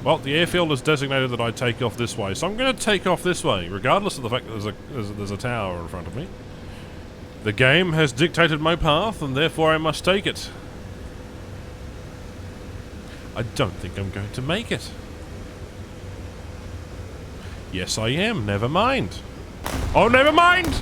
Well, the airfield is designated that I take off this way, so I'm going to take off this way, regardless of the fact that there's a tower in front of me. The game has dictated my path, and therefore I must take it. I don't think I'm going to make it. Yes, I am. Never mind. Oh, never mind!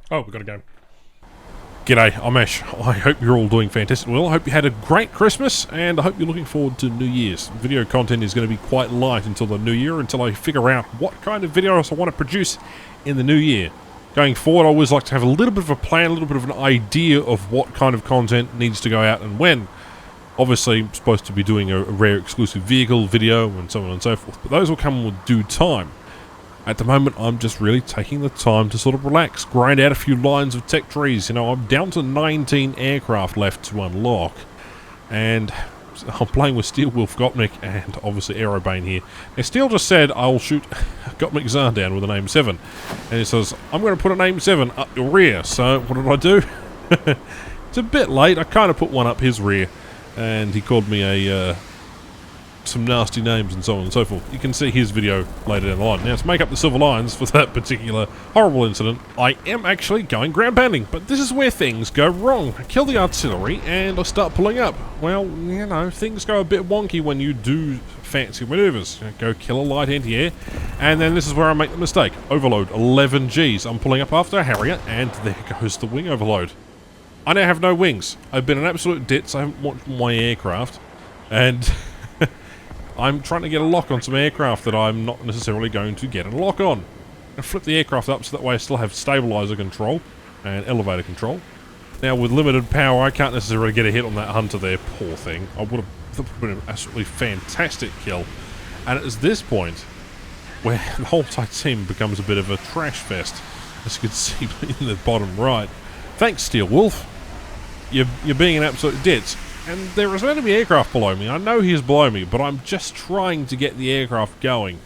Oh, we've got to go. G'day, I'm Ash. I hope you're all doing fantastic well. I hope you had a great Christmas, and I hope you're looking forward to New Year's. Video content is going to be quite light until the new year, until I figure out what kind of videos I want to produce in the new year. Going forward, I always like to have a little bit of a plan, a little bit of an idea of what kind of content needs to go out and when. Obviously, I'm supposed to be doing a rare exclusive vehicle video and so on and so forth, but those will come with due time. At the moment, I'm just really taking the time to sort of relax, grind out a few lines of tech trees. You know, I'm down to 19 aircraft left to unlock, and I'm playing with Steel Wolf Gottmik and obviously Aerobane here. Now, Steel just said I'll shoot Gottmik Zahn down with an AIM-7, and he says, I'm going to put an AIM-7 up your rear. So, what did I do? It's a bit late. I kind of put one up his rear, and he called me some nasty names and so on and so forth. You can see his video later down the line. Now, to make up the silver lines for that particular horrible incident, I am actually going ground pounding, but this is where things go wrong. I kill the artillery and I start pulling up. Well, you know, things go a bit wonky when you do fancy maneuvers. You go kill a light anti-air, and then this is where I make the mistake. Overload, 11 Gs. I'm pulling up after a Harrier, and there goes the wing overload. I now have no wings. I've been an absolute ditz. I haven't watched my aircraft, and I'm trying to get a lock on some aircraft that I'm not necessarily going to get a lock on. I flip the aircraft up so that way I still have stabilizer control and elevator control. Now, with limited power, I can't necessarily get a hit on that hunter there, poor thing. I would have been an absolutely fantastic kill. And it's this point where the whole team becomes a bit of a trash fest, as you can see in the bottom right. Thanks, Steel Wolf. You're being an absolute ditz. And there is enemy aircraft below me. I know he's below me, but I'm just trying to get the aircraft going.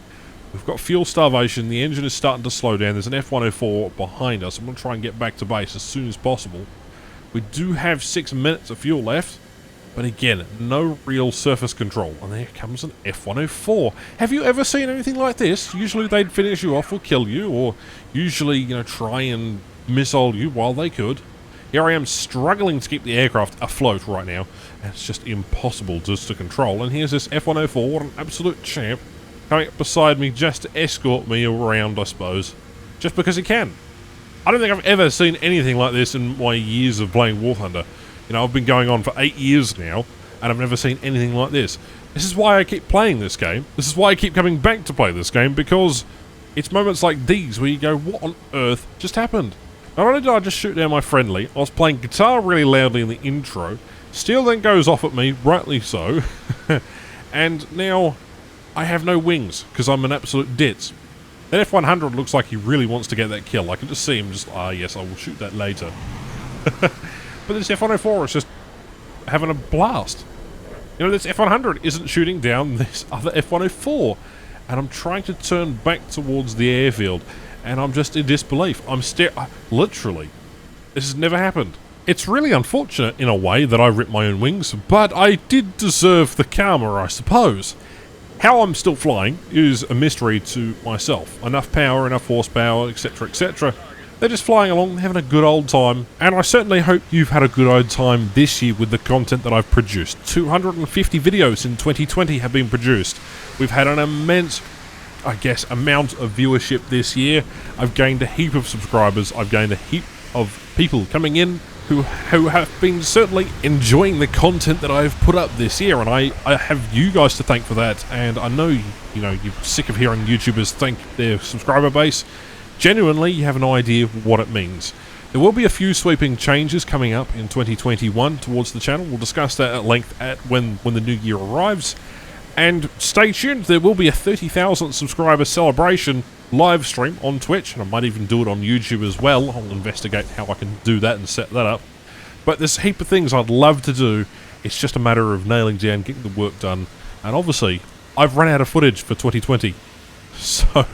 We've got fuel starvation. The engine is starting to slow down. There's an F-104 behind us. I'm going to try and get back to base as soon as possible. We do have 6 minutes of fuel left, but again, no real surface control. And there comes an F-104. Have you ever seen anything like this? Usually they'd finish you off or kill you, or usually, you know, try and missile you while they could. Here I am struggling to keep the aircraft afloat right now, and it's just impossible just to control. And here's this F-104, what an absolute champ, coming up beside me just to escort me around, I suppose. Just because he can. I don't think I've ever seen anything like this in my years of playing War Thunder. You know, I've been going on for 8 years now, and I've never seen anything like this. This is why I keep playing this game. This is why I keep coming back to play this game, because it's moments like these where you go, what on earth just happened? Not only did I just shoot down my friendly, I was playing guitar really loudly in the intro. Steel then goes off at me, rightly so. And now I have no wings, because I'm an absolute ditz. That F-100 looks like he really wants to get that kill. I can just see him just, yes, I will shoot that later. But this F-104 is just having a blast. You know, this F-100 isn't shooting down this other F-104. And I'm trying to turn back towards the airfield. And I'm just in disbelief. Literally, this has never happened. It's really unfortunate in a way that I ripped my own wings, but I did deserve the karma, I suppose. How I'm still flying is a mystery to myself. Enough power, enough horsepower, etc, etc. They're just flying along, having a good old time, and I certainly hope you've had a good old time this year with the content that I've produced. 250 videos in 2020 have been produced. We've had an immense, I guess, amount of viewership this year. I've gained a heap of subscribers. I've gained a heap of people coming in who have been certainly enjoying the content that I've put up this year, and I have you guys to thank for that. And I know, you know, you're sick of hearing YouTubers thank their subscriber base. Genuinely, you have no idea what it means. There will be a few sweeping changes coming up in 2021 towards the channel. We'll discuss that at length when the new year arrives. And stay tuned, there will be a 30,000 subscriber celebration live stream on Twitch, and I might even do it on YouTube as well. I'll investigate how I can do that and set that up. But there's a heap of things I'd love to do. It's just a matter of nailing down, getting the work done. And obviously, I've run out of footage for 2020. So,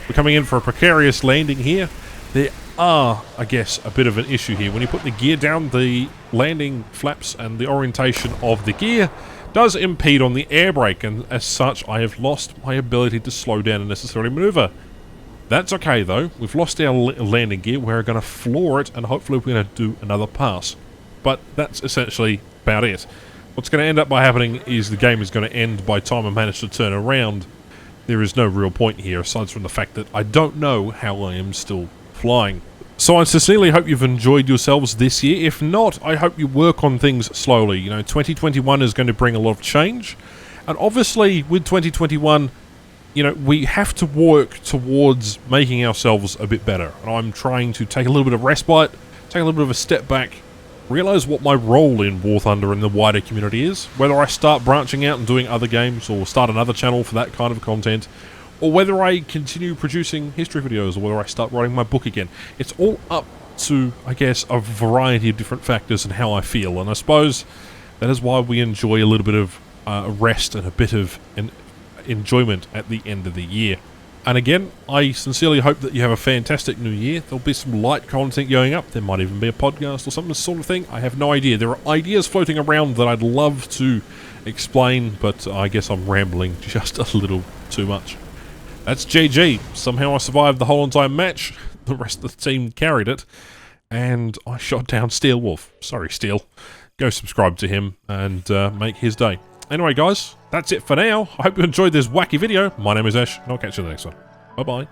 we're coming in for a precarious landing here. There are, I guess, a bit of an issue here. When you put the gear down, the landing flaps and the orientation of the gear does impede on the air brake, and as such I have lost my ability to slow down and necessarily maneuver. That's okay though, we've lost our landing gear, we're going to floor it and hopefully we're going to do another pass. But that's essentially about it. What's going to end up by happening is the game is going to end by the time I manage to turn around. There is no real point here aside from the fact that I don't know how I am still flying. So I sincerely hope you've enjoyed yourselves this year. If not, I hope you work on things slowly. You know, 2021 is going to bring a lot of change. And obviously, with 2021, you know, we have to work towards making ourselves a bit better. And I'm trying to take a little bit of respite, take a little bit of a step back, realise what my role in War Thunder and the wider community is. Whether I start branching out and doing other games, or start another channel for that kind of content, or whether I continue producing history videos, or whether I start writing my book again. It's all up to, I guess, a variety of different factors and how I feel, and I suppose that is why we enjoy a little bit of rest and a bit of enjoyment at the end of the year. And again, I sincerely hope that you have a fantastic new year. There'll be some light content going up, there might even be a podcast or something, this sort of thing. I have no idea. There are ideas floating around that I'd love to explain, but I guess I'm rambling just a little too much. That's GG. Somehow I survived the whole entire match. The rest of the team carried it. And I shot down Steel Wolf. Sorry, Steel. Go subscribe to him and make his day. Anyway, guys, that's it for now. I hope you enjoyed this wacky video. My name is Ash, and I'll catch you in the next one. Bye-bye.